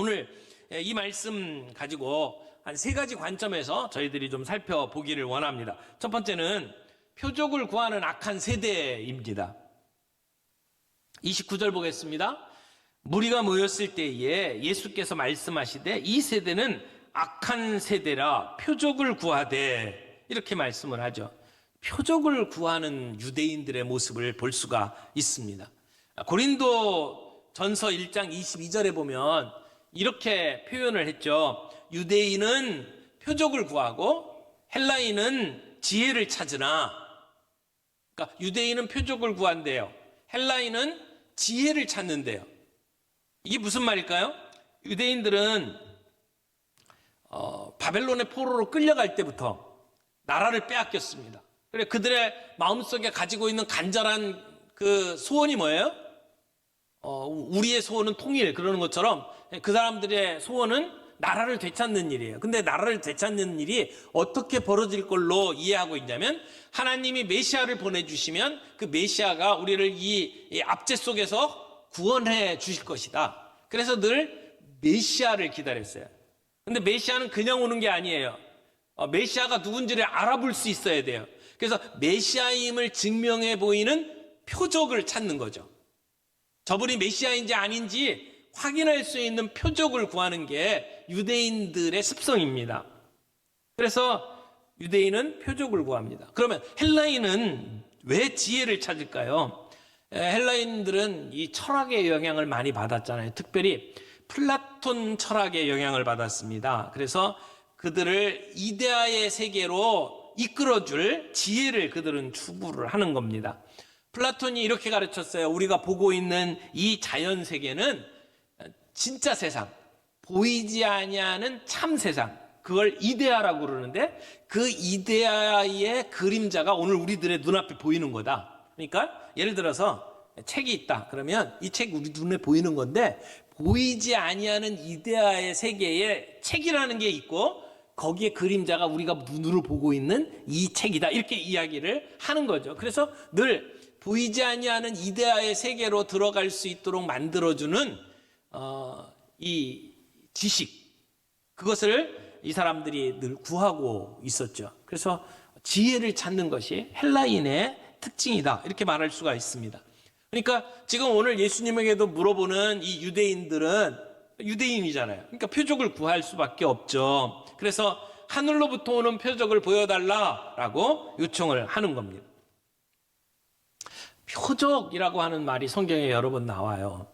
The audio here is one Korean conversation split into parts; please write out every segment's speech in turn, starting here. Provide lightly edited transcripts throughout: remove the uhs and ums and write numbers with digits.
오늘 이 말씀 가지고 한 세 가지 관점에서 저희들이 좀 살펴보기를 원합니다. 첫 번째는 표적을 구하는 악한 세대입니다. 29절 보겠습니다. 무리가 모였을 때에 예수께서 말씀하시되 이 세대는 악한 세대라 표적을 구하되, 이렇게 말씀을 하죠. 표적을 구하는 유대인들의 모습을 볼 수가 있습니다. 고린도 전서 1장 22절에 보면 이렇게 표현을 했죠. 유대인은 표적을 구하고 헬라인은 지혜를 찾으나, 그러니까 유대인은 표적을 구한대요. 헬라인은 지혜를 찾는데요. 이게 무슨 말일까요? 유대인들은 바벨론의 포로로 끌려갈 때부터 나라를 빼앗겼습니다. 그래, 그들의 마음속에 가지고 있는 간절한 그 소원이 뭐예요? 우리의 소원은 통일, 그러는 것처럼 그 사람들의 소원은 나라를 되찾는 일이에요. 근데 나라를 되찾는 일이 어떻게 벌어질 걸로 이해하고 있냐면, 하나님이 메시아를 보내주시면 그 메시아가 우리를 이 압제 속에서 구원해 주실 것이다. 그래서 늘 메시아를 기다렸어요. 근데 메시아는 그냥 오는 게 아니에요. 메시아가 누군지를 알아볼 수 있어야 돼요. 그래서 메시아임을 증명해 보이는 표적을 찾는 거죠. 저분이 메시아인지 아닌지 확인할 수 있는 표적을 구하는 게 유대인들의 습성입니다. 그래서 유대인은 표적을 구합니다. 그러면 헬라인은 왜 지혜를 찾을까요? 헬라인들은 이 철학의 영향을 많이 받았잖아요. 특별히 플라톤 철학의 영향을 받았습니다. 그래서 그들을 이데아의 세계로 이끌어줄 지혜를 그들은 추구를 하는 겁니다. 플라톤이 이렇게 가르쳤어요. 우리가 보고 있는 이 자연 세계는 진짜 세상, 보이지 아니하는 참 세상, 그걸 이데아라고 그러는데 그 이데아의 그림자가 오늘 우리들의 눈앞에 보이는 거다. 그러니까 예를 들어서 책이 있다. 그러면 이 책 우리 눈에 보이는 건데 보이지 아니하는 이데아의 세계에 책이라는 게 있고 거기에 그림자가 우리가 눈으로 보고 있는 이 책이다. 이렇게 이야기를 하는 거죠. 그래서 늘 보이지 아니하는 이데아의 세계로 들어갈 수 있도록 만들어주는 이 지식, 그것을 이 사람들이 늘 구하고 있었죠. 그래서 지혜를 찾는 것이 헬라인의 특징이다, 이렇게 말할 수가 있습니다. 그러니까 지금 오늘 예수님에게도 물어보는 이 유대인들은 유대인이잖아요. 그러니까 표적을 구할 수밖에 없죠. 그래서 하늘로부터 오는 표적을 보여달라라고 요청을 하는 겁니다. 표적이라고 하는 말이 성경에 여러 번 나와요.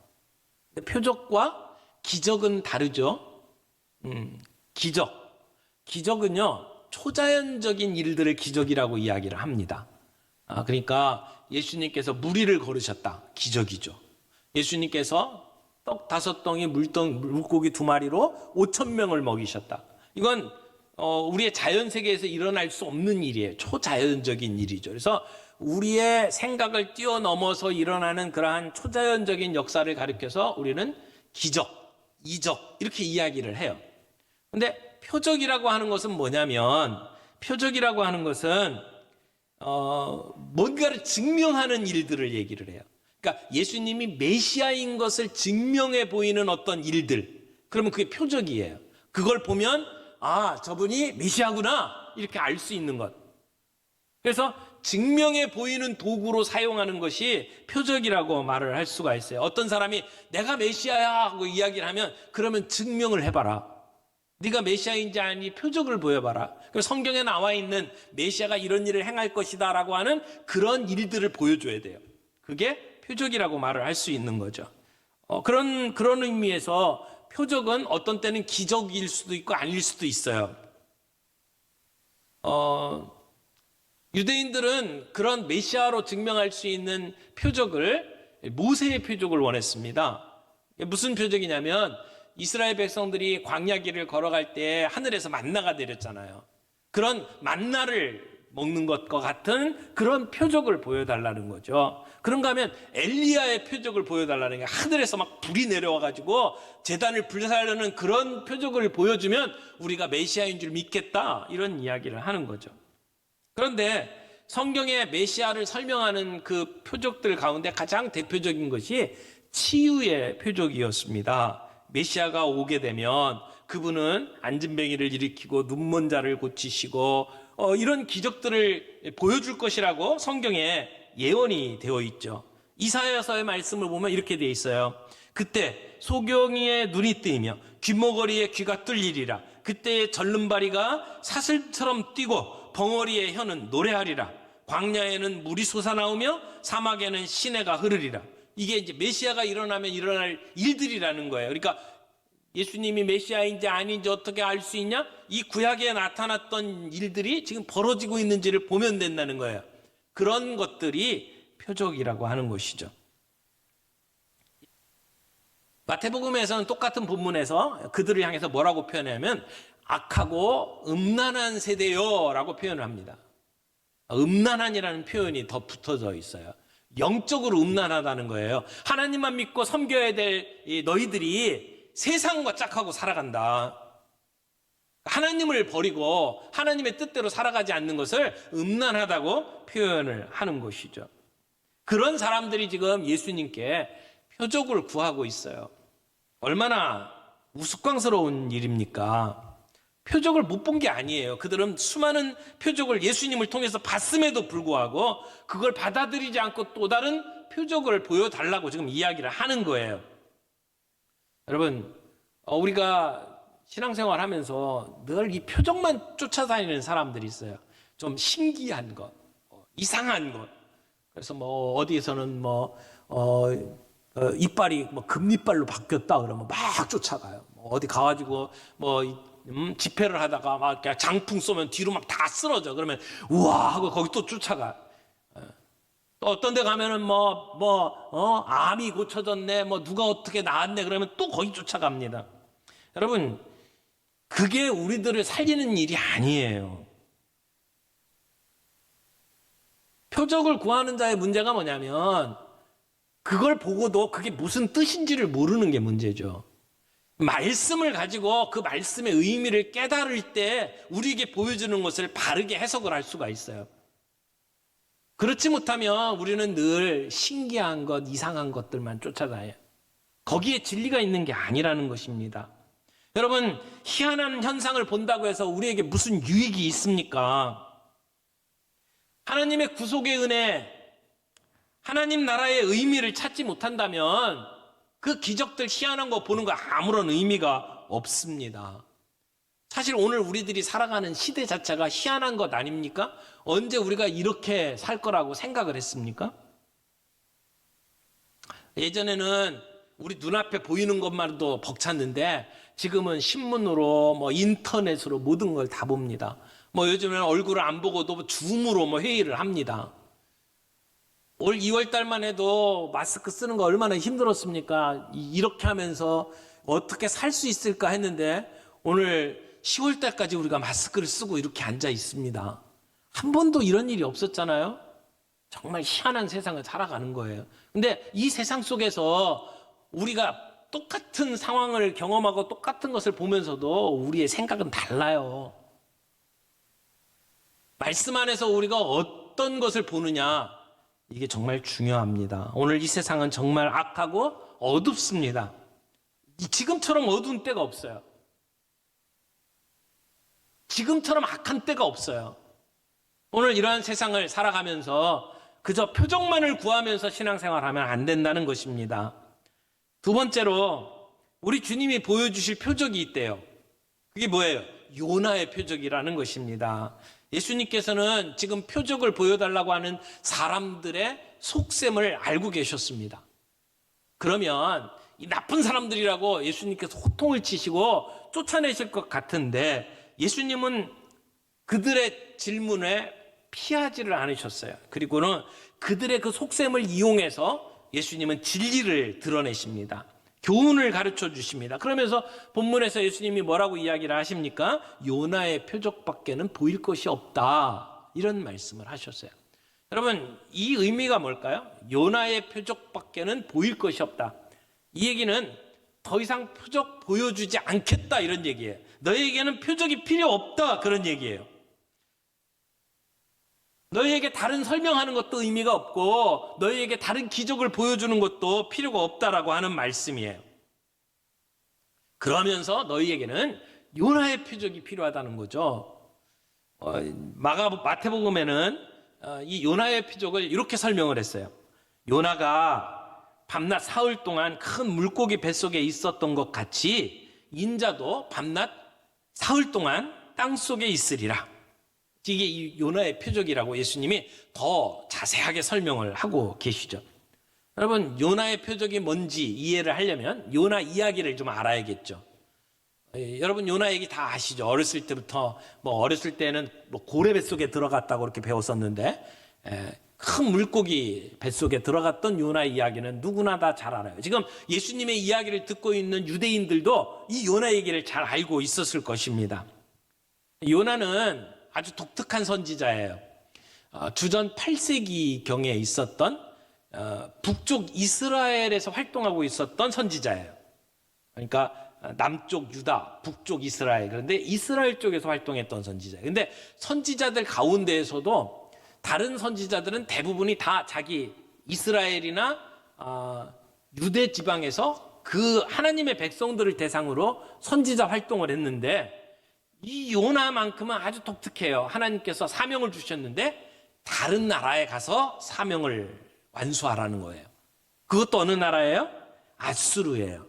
근데 표적과 기적은 다르죠. 기적은요, 초자연적인 일들을 기적이라고 이야기를 합니다. 그러니까 예수님께서 무리를 걸으셨다, 기적이죠. 예수님께서 떡 5덩이 물고기 2마리로 5,000명을 먹이셨다. 이건 우리의 자연 세계에서 일어날 수 없는 일이에요. 초자연적인 일이죠. 그래서 우리의 생각을 뛰어넘어서 일어나는 그러한 초자연적인 역사를 가리켜서 우리는 기적, 이적, 이렇게 이야기를 해요. 근데 표적이라고 하는 것은 뭐냐면, 표적이라고 하는 것은 뭔가를 증명하는 일들을 얘기를 해요. 그러니까 예수님이 메시아인 것을 증명해 보이는 어떤 일들, 그러면 그게 표적이에요. 그걸 보면 저분이 메시아구나, 이렇게 알 수 있는 것. 그래서 증명해 보이는 도구로 사용하는 것이 표적이라고 말을 할 수가 있어요. 어떤 사람이 내가 메시아야 하고 이야기를 하면, 그러면 증명을 해봐라. 네가 메시아인지 아니 표적을 보여봐라. 그래서 성경에 나와 있는 메시아가 이런 일을 행할 것이다 라고 하는 그런 일들을 보여줘야 돼요. 그게 표적이라고 말을 할 수 있는 거죠. 그런 의미에서 표적은 어떤 때는 기적일 수도 있고 아닐 수도 있어요. 유대인들은 그런 메시아로 증명할 수 있는 표적을, 모세의 표적을 원했습니다. 무슨 표적이냐면, 이스라엘 백성들이 광야 길을 걸어갈 때 하늘에서 만나가 내렸잖아요. 그런 만나를 먹는 것과 같은 그런 표적을 보여달라는 거죠. 그런가 하면 엘리야의 표적을 보여달라는 게, 하늘에서 막 불이 내려와가지고 제단을 불살르는 그런 표적을 보여주면 우리가 메시아인 줄 믿겠다, 이런 이야기를 하는 거죠. 그런데 성경의 메시아를 설명하는 그 표적들 가운데 가장 대표적인 것이 치유의 표적이었습니다. 메시아가 오게 되면 그분은 안진뱅이를 일으키고 눈먼 자를 고치시고 이런 기적들을 보여줄 것이라고 성경에 예언이 되어 있죠. 이사야서의 말씀을 보면 이렇게 되어 있어요. 그때 소경이의 눈이 뜨이며 귀머거리의 귀가 뚫리리라. 그때의 절름발이가 사슬처럼 뛰고 벙어리의 혀는 노래하리라. 광야에는 물이 솟아나오며 사막에는 시내가 흐르리라. 이게 이제 메시아가 일어나면 일어날 일들이라는 거예요. 그러니까 예수님이 메시아인지 아닌지 어떻게 알 수 있냐? 이 구약에 나타났던 일들이 지금 벌어지고 있는지를 보면 된다는 거예요. 그런 것들이 표적이라고 하는 것이죠. 마태복음에서는 똑같은 본문에서 그들을 향해서 뭐라고 표현하냐면 악하고 음란한 세대요 라고 표현을 합니다. 음란한이라는 표현이 더 붙어져 있어요. 영적으로 음란하다는 거예요. 하나님만 믿고 섬겨야 될 너희들이 세상과 짝하고 살아간다. 하나님을 버리고 하나님의 뜻대로 살아가지 않는 것을 음란하다고 표현을 하는 것이죠. 그런 사람들이 지금 예수님께 표적을 구하고 있어요. 얼마나 우스꽝스러운 일입니까? 표적을 못 본 게 아니에요. 그들은 수많은 표적을 예수님을 통해서 봤음에도 불구하고 그걸 받아들이지 않고 또 다른 표적을 보여달라고 지금 이야기를 하는 거예요. 여러분, 우리가 신앙생활 하면서 늘 이 표적만 쫓아다니는 사람들이 있어요. 좀 신기한 것, 이상한 것. 그래서 뭐 어디에서는 이빨이 금이빨로 바뀌었다 그러면 막 쫓아가요. 어디 가가지고 집회를 하다가 막 장풍 쏘면 뒤로 막 다 쓰러져. 그러면 우와 하고 거기 또 쫓아가. 또 어떤 데 가면은 암이 고쳐졌네, 누가 어떻게 나았네 그러면 또 거기 쫓아갑니다. 여러분, 그게 우리들을 살리는 일이 아니에요. 표적을 구하는 자의 문제가 뭐냐면 그걸 보고도 그게 무슨 뜻인지를 모르는 게 문제죠. 말씀을 가지고 그 말씀의 의미를 깨달을 때 우리에게 보여주는 것을 바르게 해석을 할 수가 있어요. 그렇지 못하면 우리는 늘 신기한 것, 이상한 것들만 쫓아다녀요. 거기에 진리가 있는 게 아니라는 것입니다. 여러분, 희한한 현상을 본다고 해서 우리에게 무슨 유익이 있습니까? 하나님의 구속의 은혜, 하나님 나라의 의미를 찾지 못한다면 그 기적들 희한한 거 보는 거 아무런 의미가 없습니다. 사실 오늘 우리들이 살아가는 시대 자체가 희한한 것 아닙니까? 언제 우리가 이렇게 살 거라고 생각을 했습니까? 예전에는 우리 눈앞에 보이는 것만도 벅찼는데 지금은 신문으로 인터넷으로 모든 걸 다 봅니다. 요즘에는 얼굴을 안 보고도 줌으로 회의를 합니다. 올 2월 달만 해도 마스크 쓰는 거 얼마나 힘들었습니까? 이렇게 하면서 어떻게 살 수 있을까 했는데 오늘 10월 달까지 우리가 마스크를 쓰고 이렇게 앉아 있습니다. 한 번도 이런 일이 없었잖아요. 정말 희한한 세상을 살아가는 거예요. 근데 이 세상 속에서 우리가 똑같은 상황을 경험하고 똑같은 것을 보면서도 우리의 생각은 달라요. 말씀 안에서 우리가 어떤 것을 보느냐, 이게 정말 중요합니다. 오늘 이 세상은 정말 악하고 어둡습니다. 지금처럼 어두운 때가 없어요. 지금처럼 악한 때가 없어요. 오늘 이러한 세상을 살아가면서 그저 표적만을 구하면서 신앙생활하면 안 된다는 것입니다. 두 번째로 우리 주님이 보여주실 표적이 있대요. 그게 뭐예요? 요나의 표적이라는 것입니다. 예수님께서는 지금 표적을 보여달라고 하는 사람들의 속셈을 알고 계셨습니다. 그러면 이 나쁜 사람들이라고 예수님께서 호통을 치시고 쫓아내실 것 같은데 예수님은 그들의 질문에 피하지를 않으셨어요. 그리고는 그들의 그 속셈을 이용해서 예수님은 진리를 드러내십니다. 교훈을 가르쳐 주십니다. 그러면서 본문에서 예수님이 뭐라고 이야기를 하십니까? 요나의 표적밖에는 보일 것이 없다. 이런 말씀을 하셨어요. 여러분, 이 의미가 뭘까요? 요나의 표적밖에는 보일 것이 없다. 이 얘기는 더 이상 표적 보여주지 않겠다 이런 얘기예요. 너희에게는 표적이 필요 없다 그런 얘기예요. 너희에게 다른 설명하는 것도 의미가 없고 너희에게 다른 기적을 보여주는 것도 필요가 없다라고 하는 말씀이에요. 그러면서 너희에게는 요나의 표적이 필요하다는 거죠. 마태복음에는 이 요나의 표적을 이렇게 설명을 했어요. 요나가 밤낮 사흘 동안 큰 물고기 뱃속에 있었던 것 같이 인자도 밤낮 사흘 동안 땅속에 있으리라. 이게 이 요나의 표적이라고 예수님이 더 자세하게 설명을 하고 계시죠. 여러분, 요나의 표적이 뭔지 이해를 하려면 요나 이야기를 좀 알아야겠죠. 여러분, 요나 얘기 다 아시죠? 어렸을 때부터, 어렸을 때는 고래 뱃속에 들어갔다고 그렇게 배웠었는데, 큰 물고기 뱃속에 들어갔던 요나 이야기는 누구나 다 잘 알아요. 지금 예수님의 이야기를 듣고 있는 유대인들도 이 요나 얘기를 잘 알고 있었을 것입니다. 요나는 아주 독특한 선지자예요. 주전 8세기경에 있었던 북쪽 이스라엘에서 활동하고 있었던 선지자예요. 그러니까 남쪽 유다, 북쪽 이스라엘. 그런데 이스라엘 쪽에서 활동했던 선지자예요. 근데 선지자들 가운데에서도 다른 선지자들은 대부분이 다 자기 이스라엘이나 유대 지방에서 그 하나님의 백성들을 대상으로 선지자 활동을 했는데, 이 요나만큼은 아주 독특해요. 하나님께서 사명을 주셨는데 다른 나라에 가서 사명을 완수하라는 거예요. 그것도 어느 나라예요? 아수르예요.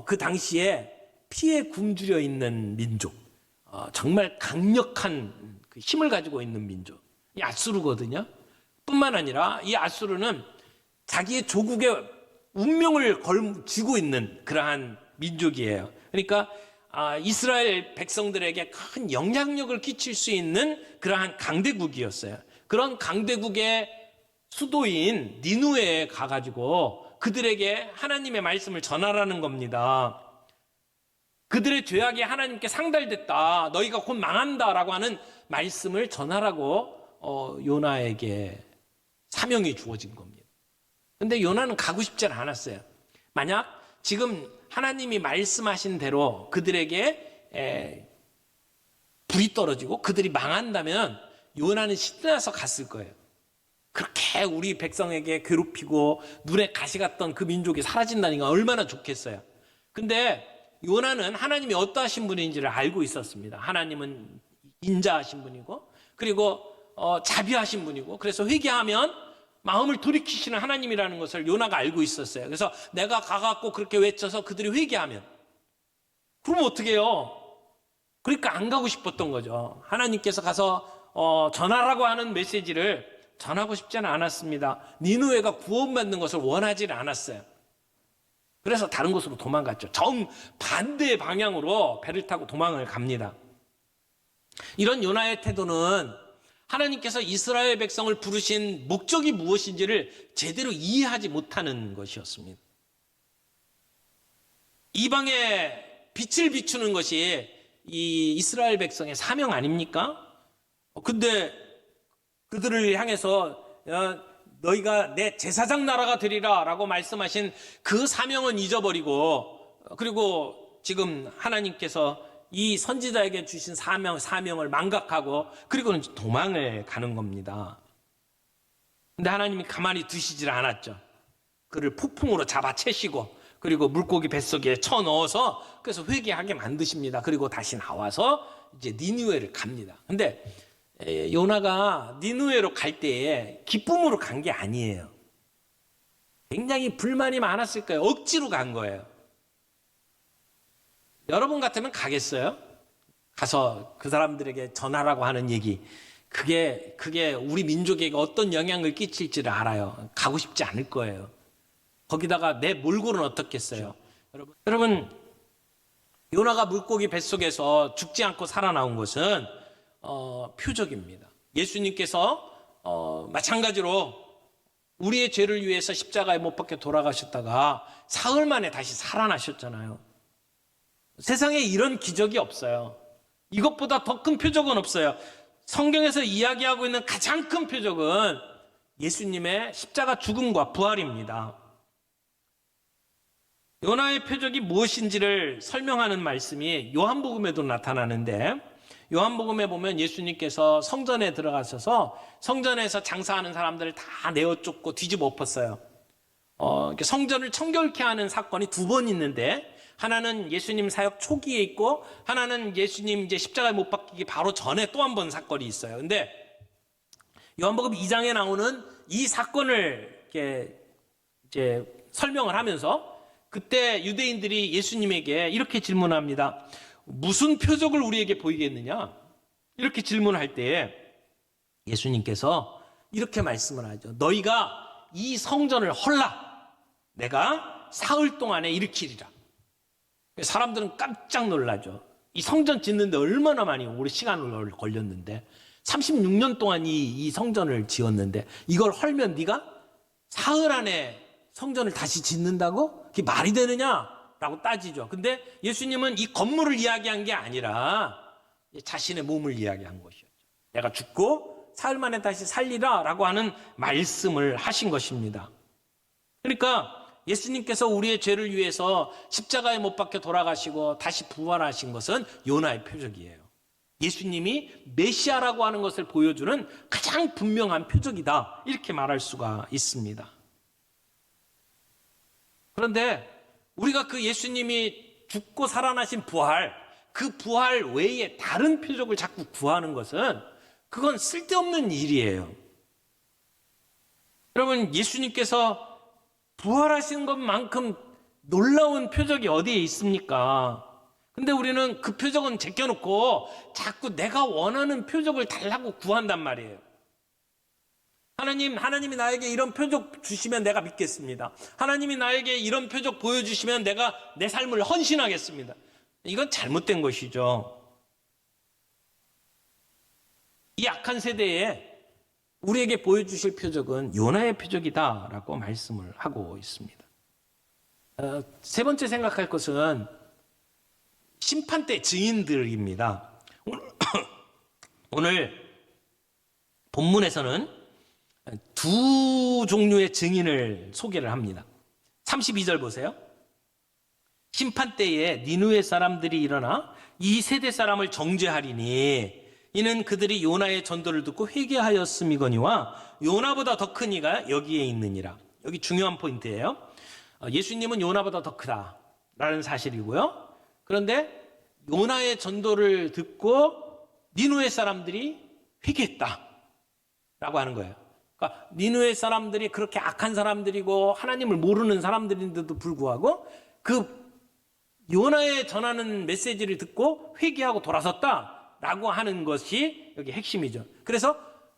그 당시에 피에 굶주려 있는 민족, 정말 강력한 그 힘을 가지고 있는 민족, 이 아수르거든요. 뿐만 아니라 이 아수르는 자기의 조국의 운명을 쥐고 있는 그러한 민족이에요. 그러니까 이스라엘 백성들에게 큰 영향력을 끼칠 수 있는 그러한 강대국이었어요. 그런 강대국의 수도인 니누에에 가가지고 그들에게 하나님의 말씀을 전하라는 겁니다. 그들의 죄악이 하나님께 상달됐다, 너희가 곧 망한다라고 하는 말씀을 전하라고 요나에게 사명이 주어진 겁니다. 근데 요나는 가고 싶지 않았어요. 만약 지금 하나님이 말씀하신 대로 그들에게 불이 떨어지고 그들이 망한다면 요나는 신나서 갔을 거예요. 그렇게 우리 백성에게 괴롭히고 눈에 가시 갔던 그 민족이 사라진다니까 얼마나 좋겠어요. 근데 요나는 하나님이 어떠하신 분인지를 알고 있었습니다. 하나님은 인자하신 분이고, 그리고 자비하신 분이고, 그래서 회개하면 마음을 돌이키시는 하나님이라는 것을 요나가 알고 있었어요. 그래서 내가 가갖고 그렇게 외쳐서 그들이 회개하면, 그럼 어떻게 해요? 그러니까 안 가고 싶었던 거죠. 하나님께서 가서 전하라고 하는 메시지를 전하고 싶지는 않았습니다. 니느웨가 구원받는 것을 원하지는 않았어요. 그래서 다른 곳으로 도망갔죠. 정반대의 방향으로 배를 타고 도망을 갑니다. 이런 요나의 태도는 하나님께서 이스라엘 백성을 부르신 목적이 무엇인지를 제대로 이해하지 못하는 것이었습니다. 이방에 빛을 비추는 것이 이 이스라엘 백성의 사명 아닙니까? 근데 그들을 향해서 너희가 내 제사장 나라가 되리라 라고 말씀하신 그 사명은 잊어버리고, 그리고 지금 하나님께서 이 선지자에게 주신 사명을 망각하고 그리고는 도망을 가는 겁니다. 근데 하나님이 가만히 두시질 않았죠. 그를 폭풍으로 잡아채시고 그리고 물고기 뱃속에 쳐넣어서 그래서 회개하게 만드십니다. 그리고 다시 나와서 이제 니느웨를 갑니다. 근데 요나가 니느웨로 갈 때에 기쁨으로 간 게 아니에요. 굉장히 불만이 많았을 거예요. 억지로 간 거예요. 여러분 같으면 가겠어요? 가서 그 사람들에게 전하라고 하는 얘기, 그게 우리 민족에게 어떤 영향을 끼칠지를 알아요. 가고 싶지 않을 거예요. 거기다가 내 몰골은 어떻겠어요? 여러분, 요나가 물고기 뱃속에서 죽지 않고 살아나온 것은 표적입니다. 예수님께서 마찬가지로 우리의 죄를 위해서 십자가에 못 박혀 돌아가셨다가 사흘 만에 다시 살아나셨잖아요. 세상에 이런 기적이 없어요. 이것보다 더 큰 표적은 없어요. 성경에서 이야기하고 있는 가장 큰 표적은 예수님의 십자가 죽음과 부활입니다. 요나의 표적이 무엇인지를 설명하는 말씀이 요한복음에도 나타나는데, 요한복음에 보면 예수님께서 성전에 들어가셔서 성전에서 장사하는 사람들을 다 내어 쫓고 뒤집어 엎었어요. 성전을 청결케 하는 사건이 2번 있는데, 하나는 예수님 사역 초기에 있고 하나는 예수님 이제 십자가에 못 박히기 바로 전에 또 한 번 사건이 있어요. 근데 요한복음 2장에 나오는 이 사건을 이렇게 이제 설명을 하면서 그때 유대인들이 예수님에게 이렇게 질문합니다. 무슨 표적을 우리에게 보이겠느냐? 이렇게 질문할 때에 예수님께서 이렇게 말씀을 하죠. 너희가 이 성전을 헐라. 내가 사흘 동안에 일으키리라. 사람들은 깜짝 놀라죠. 이 성전 짓는데 얼마나 많이 오래 시간을 걸렸는데 36년 동안 이 성전을 지었는데 이걸 헐면 네가 사흘 안에 성전을 다시 짓는다고? 그게 말이 되느냐라고 따지죠. 근데 예수님은 이 건물을 이야기한 게 아니라 자신의 몸을 이야기한 것이었죠. 내가 죽고 사흘 만에 다시 살리라 라고 하는 말씀을 하신 것입니다. 그러니까 예수님께서 우리의 죄를 위해서 십자가에 못 박혀 돌아가시고 다시 부활하신 것은 요나의 표적이에요. 예수님이 메시아라고 하는 것을 보여주는 가장 분명한 표적이다. 이렇게 말할 수가 있습니다. 그런데 우리가 그 예수님이 죽고 살아나신 부활, 그 부활 외에 다른 표적을 자꾸 구하는 것은 그건 쓸데없는 일이에요. 여러분, 예수님께서 부활하신 것만큼 놀라운 표적이 어디에 있습니까? 근데 우리는 그 표적은 제껴놓고 자꾸 내가 원하는 표적을 달라고 구한단 말이에요. 하나님이 나에게 이런 표적 주시면 내가 믿겠습니다. 하나님이 나에게 이런 표적 보여주시면 내가 내 삶을 헌신하겠습니다. 이건 잘못된 것이죠. 이 악한 세대에 우리에게 보여주실 표적은 요나의 표적이다라고 말씀을 하고 있습니다. 세 번째 생각할 것은 심판 때 증인들입니다. 오늘 본문에서는 두 종류의 증인을 소개를 합니다. 32절 보세요. 심판 때에 니느웨 사람들이 일어나 이 세대 사람을 정죄하리니 이는 그들이 요나의 전도를 듣고 회개하였음이거니와 요나보다 더 큰 이가 여기에 있느니라. 여기 중요한 포인트예요. 예수님은 요나보다 더 크다라는 사실이고요. 그런데 요나의 전도를 듣고 니느웨 사람들이 회개했다라고 하는 거예요. 그러니까 니느웨 사람들이 그렇게 악한 사람들이고 하나님을 모르는 사람들인데도 불구하고 그 요나의 전하는 메시지를 듣고 회개하고 돌아섰다라고 하는 것이 여기 핵심이죠. 그래서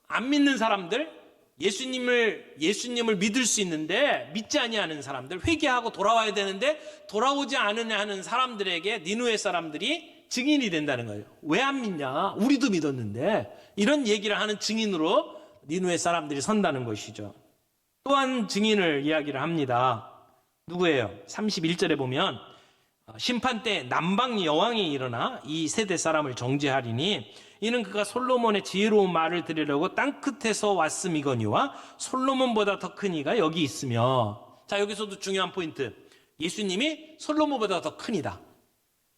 안 믿는 사람들, 예수님을 믿을 수 있는데 믿지 아니하는 사람들, 회개하고 돌아와야 되는데 돌아오지 않으냐는 사람들에게 니느웨 사람들이 증인이 된다는 거예요. 왜 안 믿냐? 우리도 믿었는데 이런 얘기를 하는 증인으로 니느웨 사람들이 선다는 것이죠. 또한 증인을 이야기를 합니다. 누구예요? 31절에 보면 심판 때 남방 여왕이 일어나 이 세대 사람을 정죄하리니 이는 그가 솔로몬의 지혜로운 말을 들으려고 땅끝에서 왔음이거니와 솔로몬보다 더 큰 이가 여기 있으며. 자, 여기서도 중요한 포인트. 예수님이 솔로몬보다 더 큰 이다.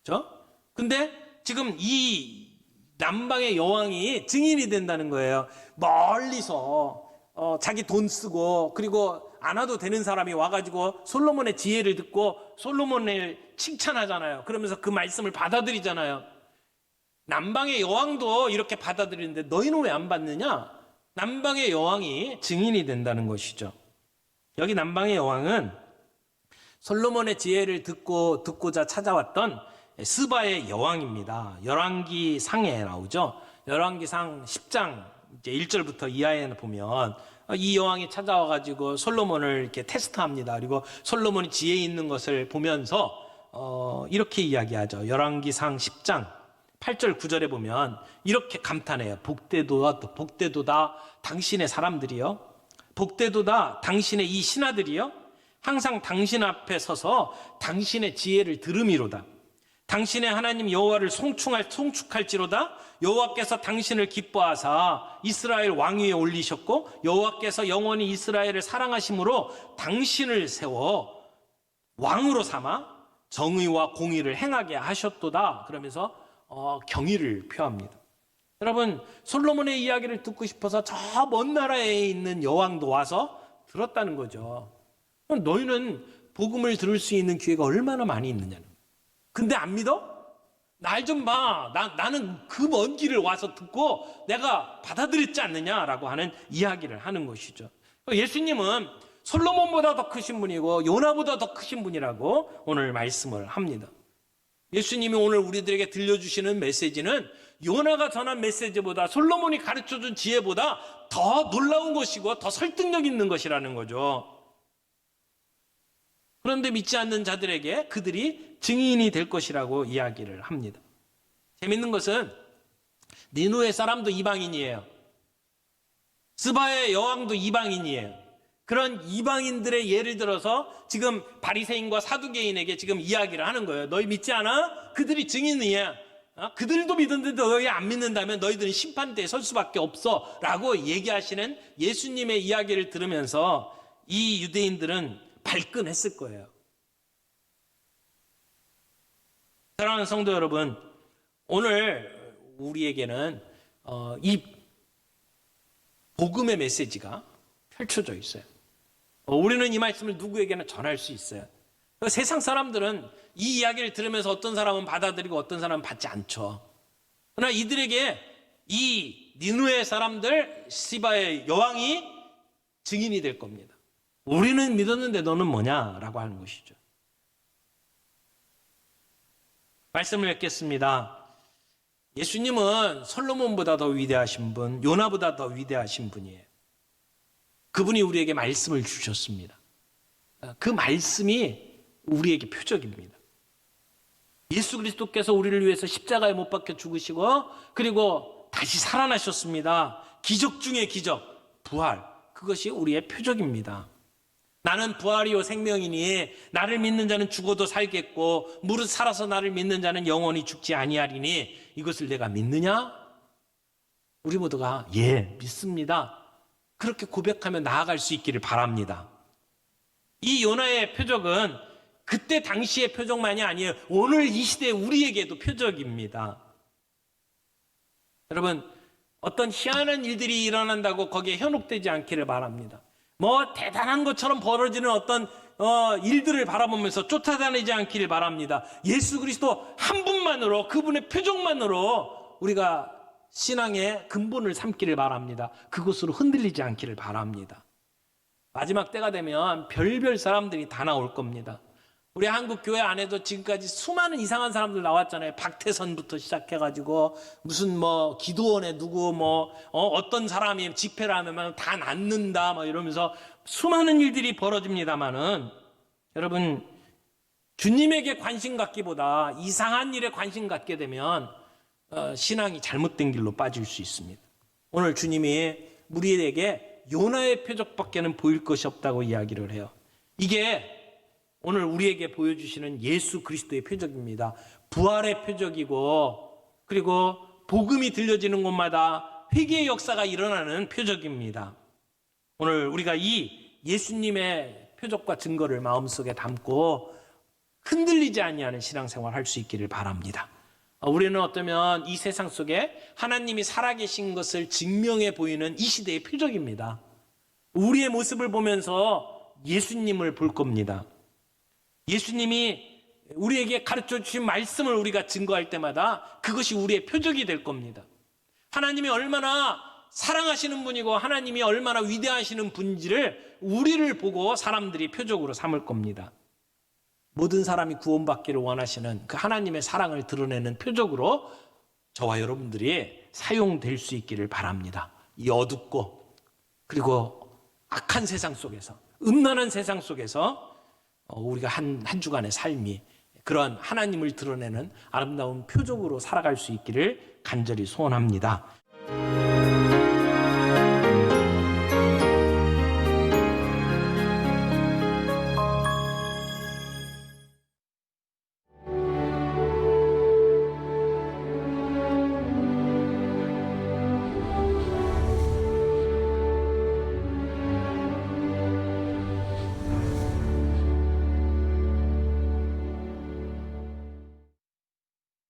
그렇죠? 근데 지금 이 남방의 여왕이 증인이 된다는 거예요. 멀리서 자기 돈 쓰고 그리고 안 와도 되는 사람이 와가지고 솔로몬의 지혜를 듣고 솔로몬을 칭찬하잖아요. 그러면서 그 말씀을 받아들이잖아요. 남방의 여왕도 이렇게 받아들이는데 너희는 왜 안 받느냐? 남방의 여왕이 증인이 된다는 것이죠. 여기 남방의 여왕은 솔로몬의 지혜를 듣고자 찾아왔던 스바의 여왕입니다. 열왕기 상에 나오죠. 열왕기 상 10장 이제 1절부터 이하에 보면 이 여왕이 찾아와가지고 솔로몬을 이렇게 테스트합니다. 그리고 솔로몬이 지혜 있는 것을 보면서 이렇게 이야기하죠. 열왕기상 10장 8절 9절에 보면 이렇게 감탄해요. 복되도다 당신의 사람들이요. 복되도다 당신의 이 신하들이요. 항상 당신 앞에 서서 당신의 지혜를 들음이로다. 당신의 하나님 여호와를 송축할지로다. 여호와께서 당신을 기뻐하사 이스라엘 왕위에 올리셨고 여호와께서 영원히 이스라엘을 사랑하심으로 당신을 세워 왕으로 삼아 정의와 공의를 행하게 하셨도다. 그러면서 경의를 표합니다. 여러분, 솔로몬의 이야기를 듣고 싶어서 저 먼 나라에 있는 여왕도 와서 들었다는 거죠. 그럼 너희는 복음을 들을 수 있는 기회가 얼마나 많이 있느냐는 거예요. 근데 안 믿어? 날 좀 봐. 나는 그 먼 길을 와서 듣고 내가 받아들였지 않느냐라고 하는 이야기를 하는 것이죠. 예수님은 솔로몬보다 더 크신 분이고 요나보다 더 크신 분이라고 오늘 말씀을 합니다. 예수님이 오늘 우리들에게 들려주시는 메시지는 요나가 전한 메시지보다 솔로몬이 가르쳐준 지혜보다 더 놀라운 것이고 더 설득력 있는 것이라는 거죠. 그런데 믿지 않는 자들에게 그들이 증인이 될 것이라고 이야기를 합니다. 재밌는 것은 니누의 사람도 이방인이에요. 스바의 여왕도 이방인이에요. 그런 이방인들의 예를 들어서 지금 바리새인과 사두개인에게 지금 이야기를 하는 거예요. 너희 믿지 않아? 그들이 증인이야. 그들도 믿었는데 너희 안 믿는다면 너희들은 심판대에 설 수밖에 없어 라고 얘기하시는 예수님의 이야기를 들으면서 이 유대인들은 발끈했을 거예요. 사랑하는 성도 여러분, 오늘 우리에게는 이 복음의 메시지가 펼쳐져 있어요. 우리는 이 말씀을 누구에게나 전할 수 있어요. 세상 사람들은 이 이야기를 들으면서 어떤 사람은 받아들이고 어떤 사람은 받지 않죠. 그러나 이들에게 이 니누의 사람들, 시바의 여왕이 증인이 될 겁니다. 우리는 믿었는데 너는 뭐냐라고 하는 것이죠. 말씀을 읽겠습니다. 예수님은 솔로몬보다 더 위대하신 분, 요나보다 더 위대하신 분이에요. 그분이 우리에게 말씀을 주셨습니다. 그 말씀이 우리에게 표적입니다. 예수 그리스도께서 우리를 위해서 십자가에 못 박혀 죽으시고 그리고 다시 살아나셨습니다. 기적 중의 기적, 부활. 그것이 우리의 표적입니다. 나는 부활이요 생명이니 나를 믿는 자는 죽어도 살겠고 무릇 살아서 나를 믿는 자는 영원히 죽지 아니하리니 이것을 내가 믿느냐? 우리 모두가 예, 믿습니다. 그렇게 고백하며 나아갈 수 있기를 바랍니다. 이 요나의 표적은 그때 당시의 표적만이 아니에요. 오늘 이 시대 우리에게도 표적입니다. 여러분, 어떤 희한한 일들이 일어난다고 거기에 현혹되지 않기를 바랍니다. 뭐 대단한 것처럼 벌어지는 어떤 일들을 바라보면서 쫓아다니지 않기를 바랍니다. 예수 그리스도 한 분만으로, 그분의 표적만으로 우리가 신앙의 근본을 삼기를 바랍니다. 그것으로 흔들리지 않기를 바랍니다. 마지막 때가 되면 별별 사람들이 다 나올 겁니다. 우리 한국 교회 안에도 지금까지 수많은 이상한 사람들 나왔잖아요. 박태선부터 시작해가지고 무슨 뭐 기도원에 누구 어떤 사람이 집회를 하면 다 낫는다 이러면서 수많은 일들이 벌어집니다만은 여러분, 주님에게 관심 갖기보다 이상한 일에 관심 갖게 되면 신앙이 잘못된 길로 빠질 수 있습니다. 오늘 주님이 우리에게 요나의 표적밖에는 보일 것이 없다고 이야기를 해요. 이게 오늘 우리에게 보여주시는 예수 그리스도의 표적입니다. 부활의 표적이고 그리고 복음이 들려지는 곳마다 회개의 역사가 일어나는 표적입니다. 오늘 우리가 이 예수님의 표적과 증거를 마음속에 담고 흔들리지 아니하는 신앙생활을 할 수 있기를 바랍니다. 우리는 어쩌면 이 세상 속에 하나님이 살아계신 것을 증명해 보이는 이 시대의 표적입니다. 우리의 모습을 보면서 예수님을 볼 겁니다. 예수님이 우리에게 가르쳐 주신 말씀을 우리가 증거할 때마다 그것이 우리의 표적이 될 겁니다. 하나님이 얼마나 사랑하시는 분이고 하나님이 얼마나 위대하시는 분인지를 우리를 보고 사람들이 표적으로 삼을 겁니다. 모든 사람이 구원받기를 원하시는 그 하나님의 사랑을 드러내는 표적으로 저와 여러분들이 사용될 수 있기를 바랍니다. 이 어둡고 그리고 악한 세상 속에서, 음란한 세상 속에서 우리가 한 주간의 삶이 그런 하나님을 드러내는 아름다운 표적으로 살아갈 수 있기를 간절히 소원합니다.